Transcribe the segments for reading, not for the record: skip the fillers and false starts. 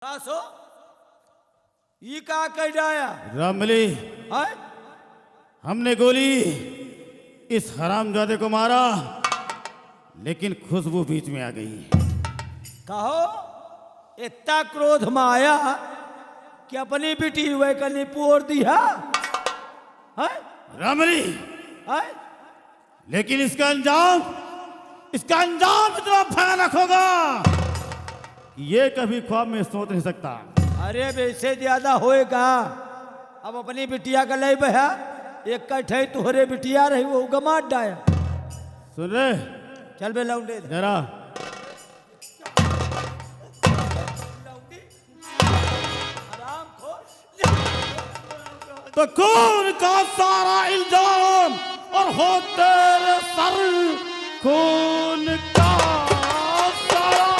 तासो ये का कह जाया रामबली, है हमने गोली इस हरामजादे को मारा, लेकिन खुशबू बीच में आ गई। कहो इतना क्रोध में आया कि अपनी बेटी हुए कनी पोर दिया है रामबली, है लेकिन इसका अंजाम इतना भयानक होगा कि ये कभी ख्वाब में सोच नहीं सकता। अरे वैसे ज्यादा होएगा। अब अपनी बिटिया का ले बहा एक कठे तुहरे बिटिया रही वो गमाट डाया। सुन रहे, चल बे लौंडे जरा आराम खोल। तो खून का सारा इल्जाम और हो तेरे सर, खून का सारा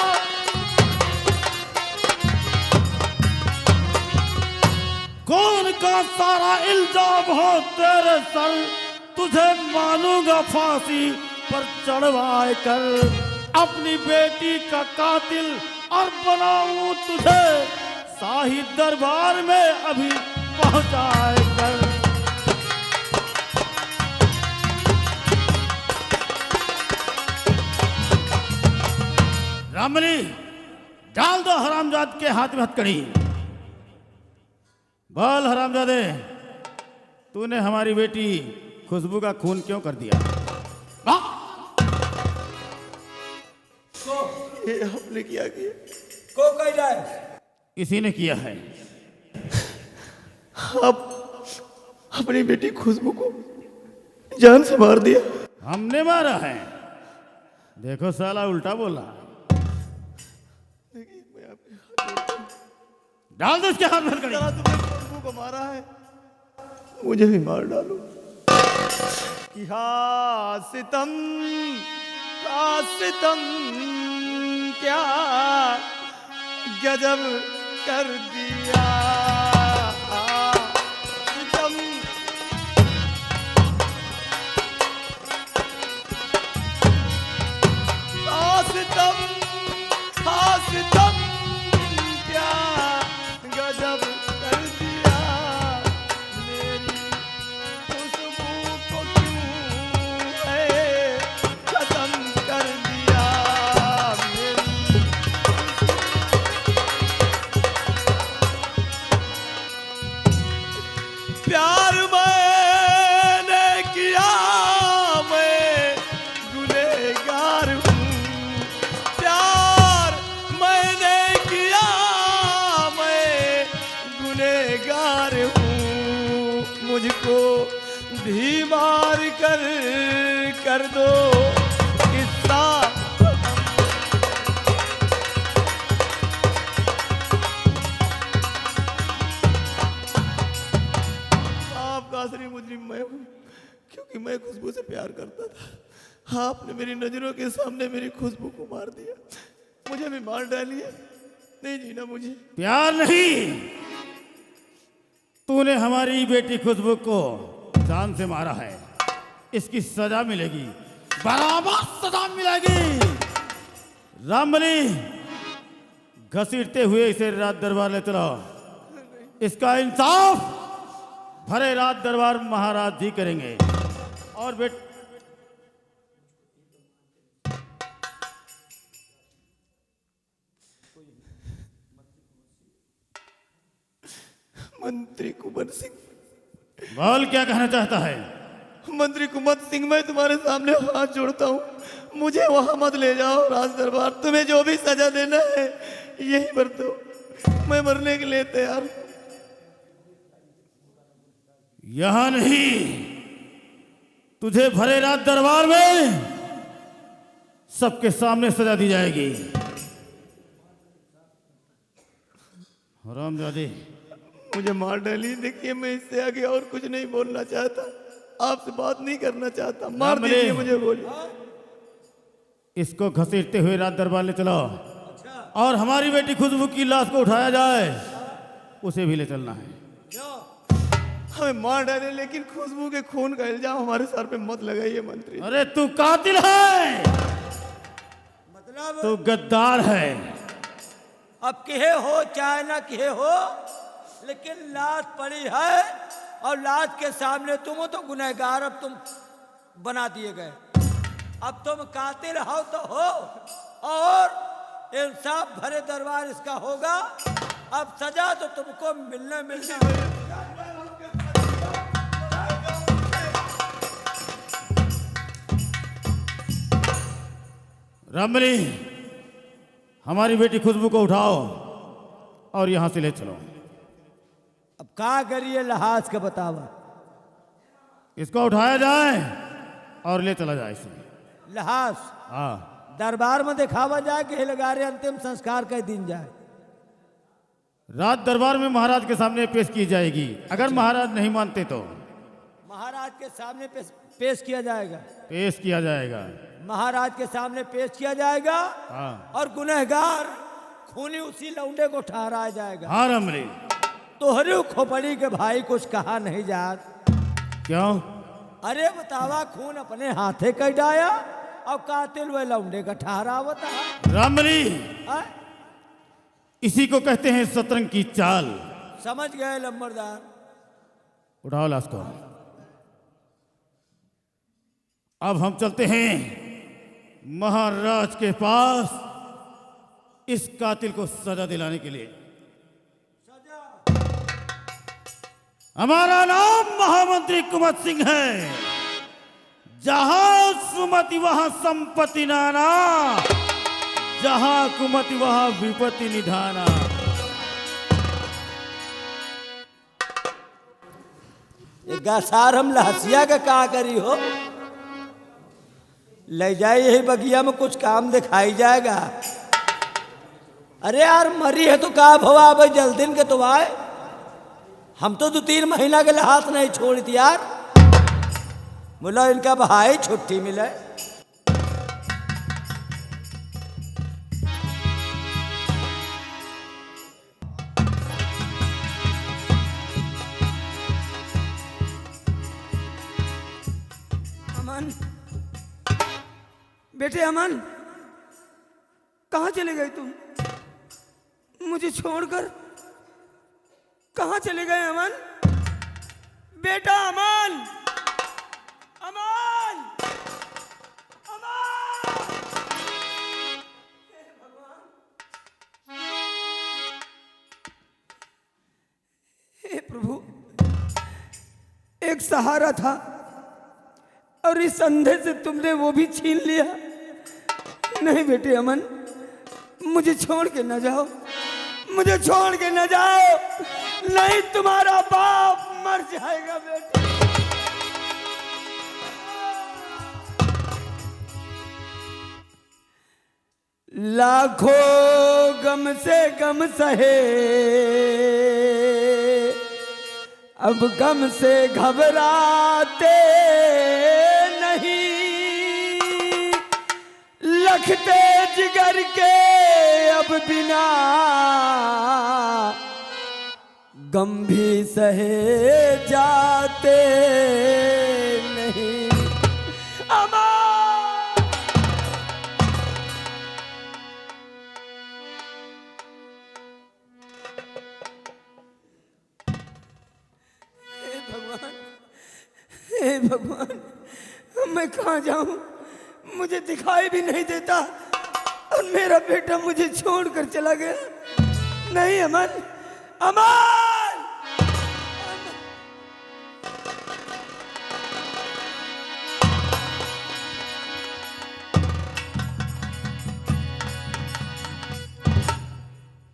खून का सारा इल्जाम हो तेरे सर, तुझे मानूंगा फांसी पर चढ़वाए कर, अपनी बेटी का कातिल और बनाऊं तुझे शाही दरबार में अभी पहुंचाए कर। रामबली, डाल दो हरामजाद के हाथ में हथकड़ी। बोल हरामजादे, तूने हमारी बेटी खुशबू का खून क्यों कर दिया? ये आपने किया कि को कह जाए इसी ने किया है। आप अपनी बेटी खुशबू को जान से मार दिया। हमने मारा है? देखो साला उल्टा बोला। डाल दो इसके हाथ में हथकड़ी। तुमने खुशबू को मारा है, मुझे भी मार डालो। सितम क्या गजब कर दिया, सितम सितम क्या गजब कर दिया, मेरी खुशबू को क्यों है खत्म कर दिया, मेरी प्यार मैंने किया, मैं गुनहगार हूँ, प्यार मैंने किया, मैं गुनहगार हूँ, मुझको भी मार कर दो किस्सा। आपका असली मुजरिम मैं हूँ, क्योंकि मैं खुशबू से प्यार करता था। आपने मेरी नजरों के सामने मेरी खुशबू को मार दिया, मुझे भी मार डालिए, नहीं जीना मुझे। प्यार नहीं, तूने हमारी बेटी खुशबू को जान से मारा है। इसकी सजा मिलेगी, बराबर सजा मिलेगी। रामबली, घसीटते हुए इसे रात दरबार ले चलो। इसका इंसाफ भरे रात दरबार महाराज जी करेंगे। और मंत्री कुंवर सिंह, बोल क्या कहना चाहता है? मंत्री कुंवर सिंह, मैं तुम्हारे सामने हाथ जोड़ता हूँ, मुझे वहां मत ले जाओ राज दरबार। तुम्हें जो भी सजा देना है यही बरतो, मैं मरने के लिए तैयार हूँ। यहां नहीं, तुझे भरे रात दरबार में सबके सामने सजा दी जाएगी। हरामजादे, मुझे मार डाली। देखिए, मैं इससे आगे और कुछ नहीं बोलना चाहता, आपसे बात नहीं करना चाहता, मार रामबली, दीजिए मुझे गोली। इसको घसीटते हुए रात दरबार ले चलो। और हमारी बेटी खुशबू की लाश को उठाया जाए, उसे भी ले चलना है। हमें मार डाले, लेकिन खुशबू के खून का इल्जाम हमारे सर पे मत लगाइए मंत्री। अरे तू कातिल है, मतलब तू गद्दार है। अब किहे हो चाहे ना किहे हो, लेकिन लात पड़ी है और लात के सामने तुम हो तो गुनहगार अब तुम बना दिए गए। अब तुम कातिल हो तो हो, और इंसाफ भरे दरबार इसका होगा। अब सजा तो तुमको मिलना। रमणी, हमारी बेटी खुशबू को उठाओ और यहां से ले चलो। अब का करिए लहाज का बतावा। इसको उठाया जाए और ले चला जाए इसे। लहाज हाँ, दरबार में दिखावा जाए कि लगारे अंतिम संस्कार के दिन जाए। रात दरबार में महाराज के सामने पेश की जाएगी। अगर महाराज नहीं मानते तो महाराज के सामने पेश किया जाएगा। पेश किया जाएगा। महाराज के सामने पेश किया जाएगा। हाँ, और गुनहगार खूनी उसी लौंडे को ठहराया जाएगा। हाँ रमणी। तोहरे खोपड़ी के भाई कुछ कहा नहीं जात। क्यों? अरे बतावा, खून अपने हाथे कर डाया और कातिल वे लौंडे का ठहरावता। रमणी, हाँ? इसी को कहते हैं शतरंज की चाल। समझ गए लंबरदार। उठाओ लाश को। अब हम चलते हैं महाराज के पास इस कातिल को सजा दिलाने के लिए। हमारा नाम महामंत्री कुंवर सिंह है। जहां सुमति वहां संपत्ति नाना, जहां कुमति वहां विपत्ति निधाना। गासार हम लहसिया का का करी हो, ले जाए यही बगिया में कुछ काम दिखाई जाएगा। अरे यार मरी है तो का भवा भाई, जल्द दिन के तो आए। हम तो 2-3 महीना के हाथ नहीं छोड़ी यार। बोला इनका भाई छुट्टी मिले। अमन, बेटे अमन, कहाँ चले गए तुम? मुझे छोड़कर कहाँ चले गए अमन? बेटा अमन, अमन, अमन! हे भगवान, हे प्रभु, एक सहारा था और इस अंधे से तुमने वो भी छीन लिया। नहीं बेटे अमन, मुझे छोड़ के न जाओ, मुझे छोड़ के न जाओ, नहीं तुम्हारा बाप मर जाएगा बेटे। लाखों गम से गम सहे, अब गम से घबराते नहीं, लखते जिगर के अब बिना गम भी सहे जाते नहीं। अमन! हे भगवान, हे भगवान, मैं कहाँ जाऊं? मुझे दिखाई भी नहीं देता और मेरा बेटा मुझे छोड़कर चला गया। नहीं अमन, अमन!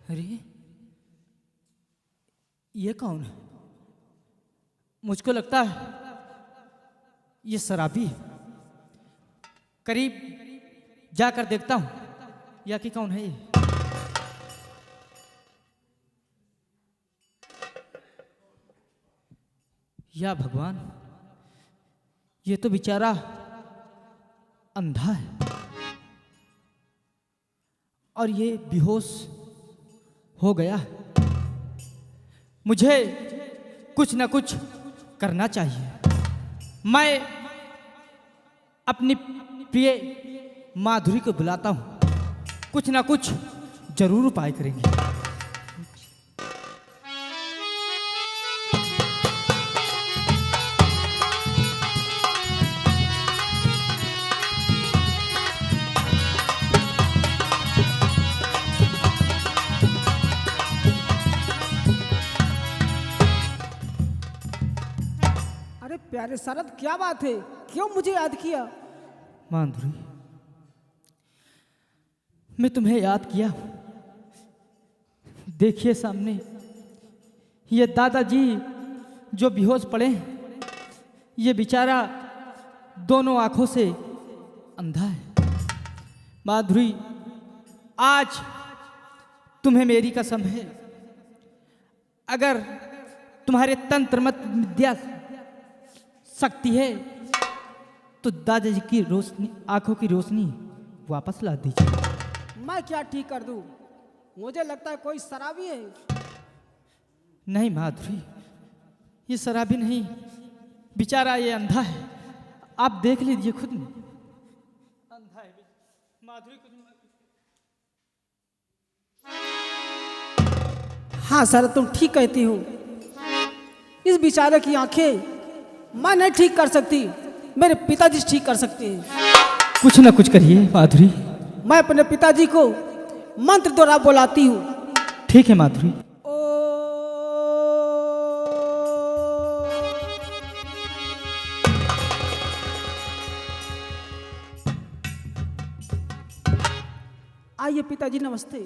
अरे ये कौन है? मुझको लगता है ये शराबी है। करीब जाकर देखता हूं या कि कौन है ये। या भगवान, ये तो बेचारा अंधा है और ये बेहोश हो गया है। मुझे कुछ ना कुछ करना चाहिए। मैं अपनी प्रिय माधुरी को बुलाता हूँ, कुछ ना कुछ जरूर उपाय करेंगे। अरे प्यारे शरद, क्या बात है? क्यों मुझे याद किया? माधुरी, मैं तुम्हें याद किया। देखिए सामने ये दादाजी जो बेहोश पड़े, ये बेचारा दोनों आंखों से अंधा है। माधुरी, आज तुम्हें मेरी कसम है, अगर तुम्हारे तंत्र मत विद्या शक्ति है तो दादाजी की रोशनी, आंखों की रोशनी वापस ला दीजिए। मैं क्या ठीक कर दूं? मुझे लगता है कोई शराबी है। नहीं माधुरी, ये शराबी नहीं, बेचारा ये अंधा है। आप देख लीजिए खुद में, अंधा है माधुरी। हाँ शरद, तुम ठीक कहती हो। इस बेचारे की आंखें मैं नहीं ठीक कर सकती, मेरे पिताजी ठीक कर सकते हैं। कुछ ना कुछ करिए माधुरी। मैं अपने पिताजी को मंत्र द्वारा बुलाती हूँ। ठीक है माधुरी। आइए पिताजी, नमस्ते।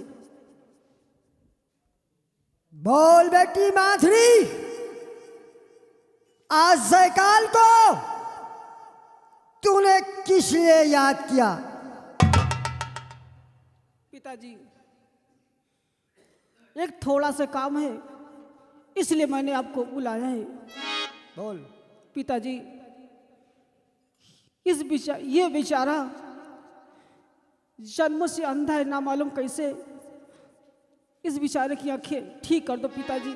बोल बेटी माधुरी, आज जयकाल को तूने किस लिए याद किया? पिताजी, एक थोड़ा सा काम है, इसलिए मैंने आपको बुलाया है। बोल। पिताजी, ये बेचारा जन्म से अंधा है, ना मालूम कैसे। इस बेचारे की आंखें ठीक कर दो पिताजी,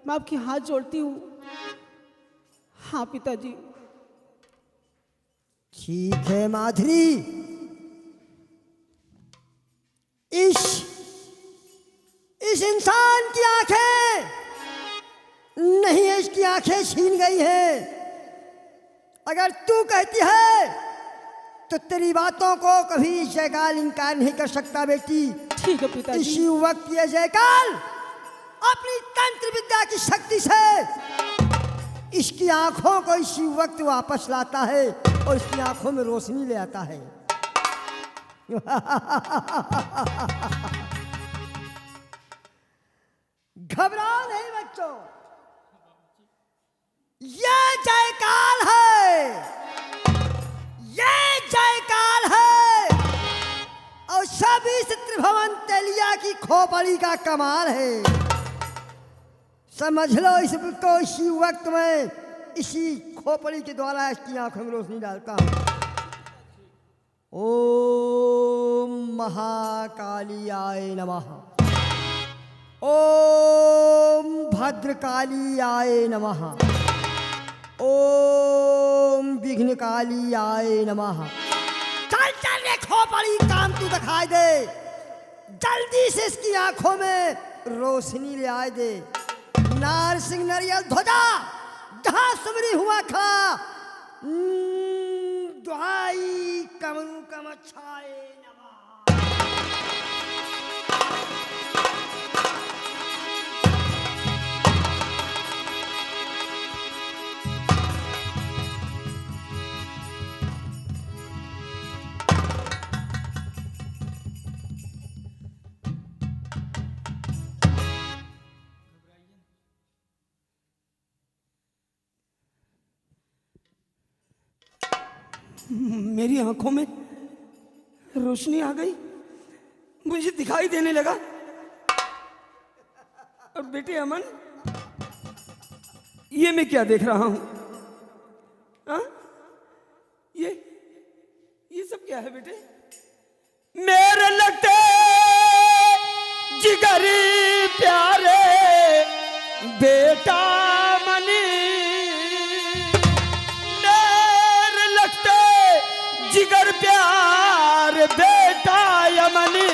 मैं आपके हाथ जोड़ती हूँ। हाँ पिताजी। ठीक है माधुरी, इस इंसान की आंखें नहीं है, इसकी आंखें छीन गई हैं। अगर तू कहती है तो तेरी बातों को कभी जयकाल इनकार नहीं कर सकता बेटी। ठीक है पिताजी। इसी वक्त ये जयकाल अपनी तंत्र विद्या की शक्ति से इसकी आंखों को इसी वक्त वापस लाता है और इसकी आंखों में रोशनी ले आता है। घबराओ नहीं बच्चों, ये जयकाल है, ये जयकाल है और सब इस त्रिभुवन तेलिया की खोपड़ी का कमाल है। समझ लो इसको, इसी वक्त में इसी खोपड़ी के द्वारा इसकी आंखों में रोशनी डालता हूं। ओम महाकालियाय नमः, ओम भद्रकालियाय नमः, ओम विघ्नकालियाय नमः। चल चल रे खोपड़ी, काम तू दिखाई दे, जल्दी से इसकी आंखों में रोशनी ले आए दे। नार सिंह नरियल ध्वजा जहां सुमरी हुआ खा, दुहाई कमरू कम छाए नमः। मेरी आंखों में रोशनी आ गई, मुझे दिखाई देने लगा। और बेटे अमन, ये मैं क्या देख रहा हूं? हाँ? ये सब क्या है बेटे? मेरे लगते जिगरी प्यारे बेटा मनी, मेरे लगते जिगर प्यार बेटा यमनी,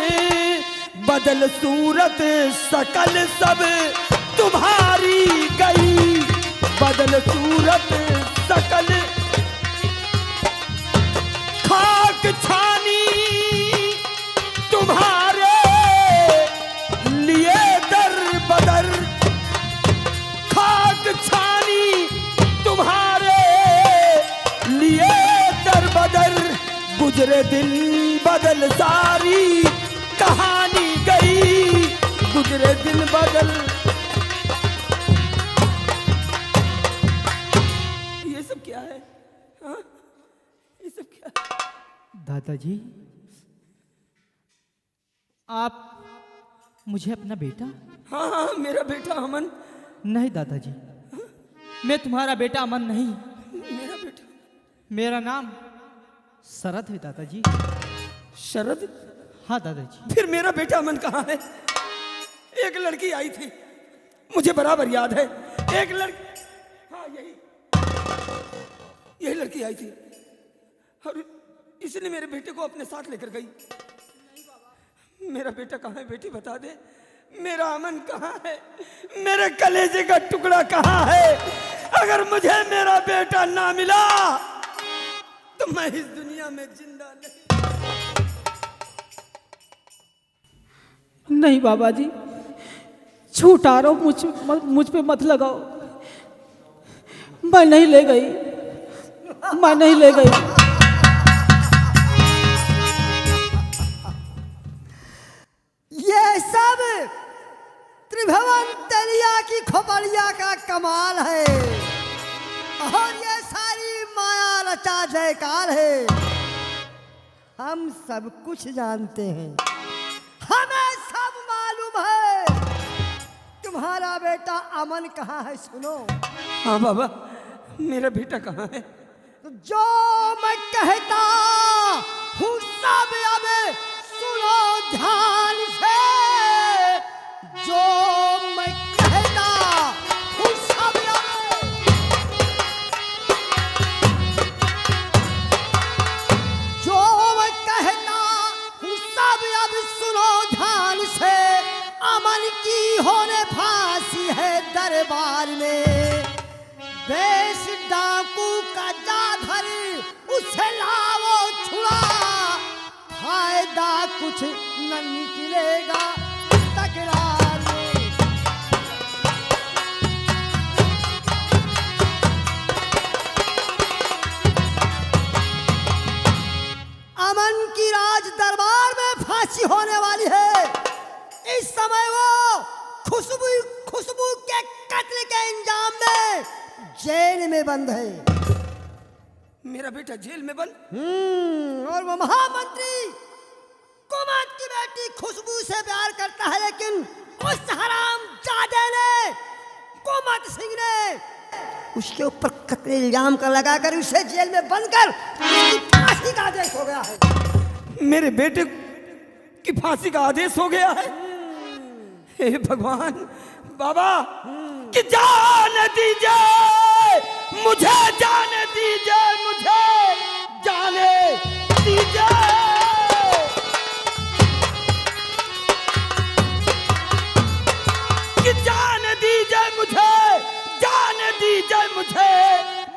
बदल सूरत शकल सब तुम्हारी गई, बदल सूरत शकल खाक छानी तुम्हारे लिए दर बदर, खाक छानी तुम्हारे लिए दर बदर, गुजरे दिन बदल सारी कहानी गई, गुजरे दिन बदल। ये सब क्या है? हाँ? ये सब क्या है? दादाजी, आप मुझे अपना बेटा? हाँ हाँ, मेरा बेटा अमन। नहीं दादाजी, मैं तुम्हारा बेटा अमन नहीं। मेरा बेटा? मेरा नाम शरद है दादाजी। शरद? हाँ दादाजी। फिर मेरा बेटा अमन कहाँ है? एक लड़की आई थी, मुझे बराबर याद है। एक लड़की, हाँ यही लड़की आई थी और इसने मेरे बेटे को अपने साथ लेकर गई। मेरा बेटा कहाँ है बेटी, बता दे। मेरा अमन कहाँ है? मेरे कलेजे का टुकड़ा कहाँ है? अगर मुझे मेरा बेटा ना मिला तो मैं इस दुनिया में जिंदा नहीं बाबा जी, झूठ आरोप मुझ पे मत लगाओ। मैं नहीं ले गई, मैं नहीं ले गई। ये सब त्रिभुवन तलिया की खोपड़िया का कमाल है और ये सारी माया रचा जयकार है। हम सब कुछ जानते हैं, हमें सब मालूम है। तुम्हारा बेटा अमन कहाँ है? सुनो। हाँ बाबा, मेरा बेटा कहाँ है? जो मैं कहता हूँ सब अब सुनो ध्यान से, जो मैं कहता हूँ सब जो मैं कहता हूँ सब अब सुनो ध्यान से। अमन की होने फांसी है दरबार में, बेश डाकू का जाधर उसे लाओ छुड़ा, फायदा कुछ न निकलेगा तकरार में। अमन की राज दरबार में फांसी होने वाली है। इस समय वो खुशबू के कत्ल के इंजाम में जेल में बंद है। मेरा बेटा जेल में बंद? और वो महामंत्री कुमार की बेटी खुशबू से प्यार करता है, लेकिन उस हरामजादे ने, कुमार सिंह ने उसके ऊपर कत्ल इल्जाम का लगाकर उसे जेल में बंद कर उसकी फांसी का आदेश हो गया है। मेरे बेटे की फांसी का आदेश हो गया है? हे भगवान, बाबा कि जाने दीजिए मुझे, जाने दीजिए मुझे, जाने दीजिए। कि जाने दीजिए मुझे, जाने दीजिए मुझे,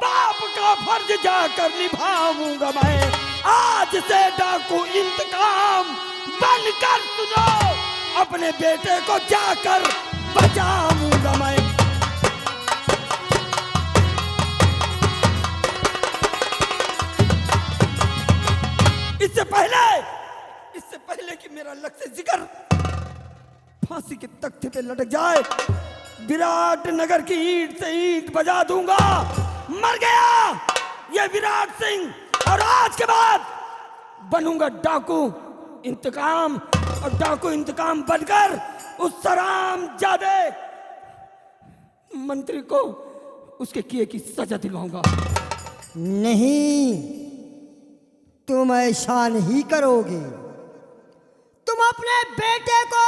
बाप का फर्ज जाकर निभाऊंगा मैं। आज से डाकू इंतकाम बनकर सुनो, अपने बेटे को जाकर बचाऊंगा मैं। इससे पहले कि मेरा लक्ष्य जिगर फांसी के तख्ते पे लटक जाए, विराट नगर की ईंट से ईंट बजा दूंगा। मर गया ये विराट सिंह और आज के बाद बनूंगा डाकू इंतकाम, और डाकू इंतकाम बनकर उस हरामजादे मंत्री को उसके किए की सजा दिलवाऊंगा। नहीं, तुम ऐसा नहीं करोगे। तुम अपने बेटे को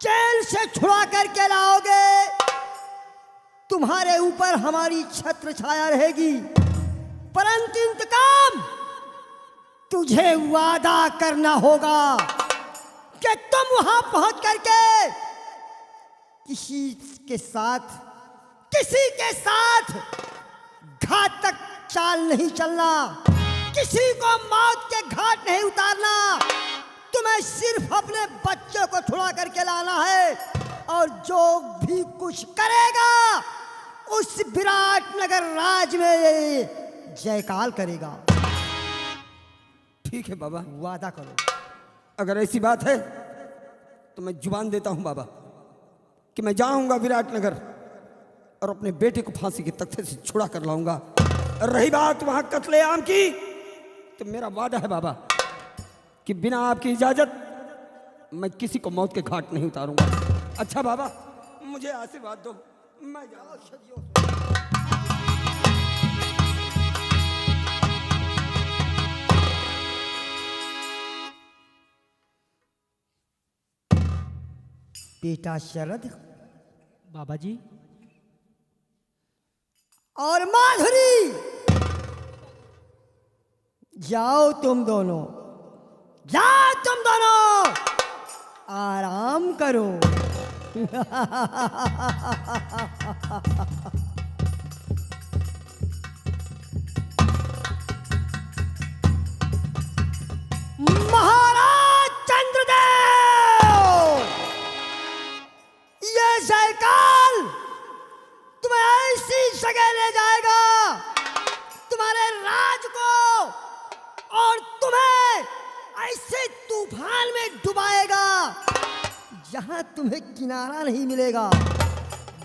जेल से छुड़ा करके लाओगे, तुम्हारे ऊपर हमारी छत्र छाया रहेगी, परंतु इंतकाम तुझे वादा करना होगा। कि तुम वहां पहुंच करके किसी के साथ घातक चाल नहीं चलना, किसी को मौत के घाट नहीं उतारना। तुम्हें सिर्फ अपने बच्चों को छुड़ा करके लाना है और जो भी कुछ करेगा उस विराट नगर राज में जयकाल करेगा। ठीक है बाबा, वादा करो। अगर ऐसी बात है तो मैं जुबान देता हूं बाबा कि मैं जाऊंगा विराटनगर और अपने बेटे को फांसी के तख्ते से छुड़ा कर लाऊंगा। और रही बात वहां कत्लेआम की, तो मेरा वादा है बाबा कि बिना आपकी इजाजत मैं किसी को मौत के घाट नहीं उतारूंगा। अच्छा बाबा, मुझे आशीर्वाद दो, मैं बेटा शरद बाबा जी। और माधुरी, जाओ तुम दोनों, आराम करो। महाराज चंद्रदेव, ये जयकाल तुम्हें ऐसी जगह ले जाएगा, तुम्हारे राज को और तुम्हें ऐसे तूफान में डुबाएगा जहां तुम्हें किनारा नहीं मिलेगा।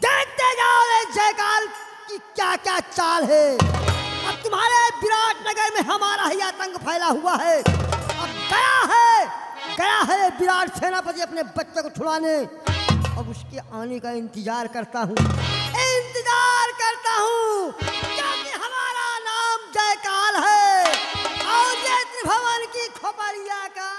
देखते जाओ ये जयकाल की क्या क्या चाल है। अब तुम्हारे विराट नगर में हमारा ही आतंक फैला हुआ है। अब गया है विराट सेनापति अपने बच्चे को छुड़ाने। अब उसके आने का इंतजार करता हूँ क्योंकि हमारा नाम जयकाल है और ये त्रिभुवन की खोपड़िया का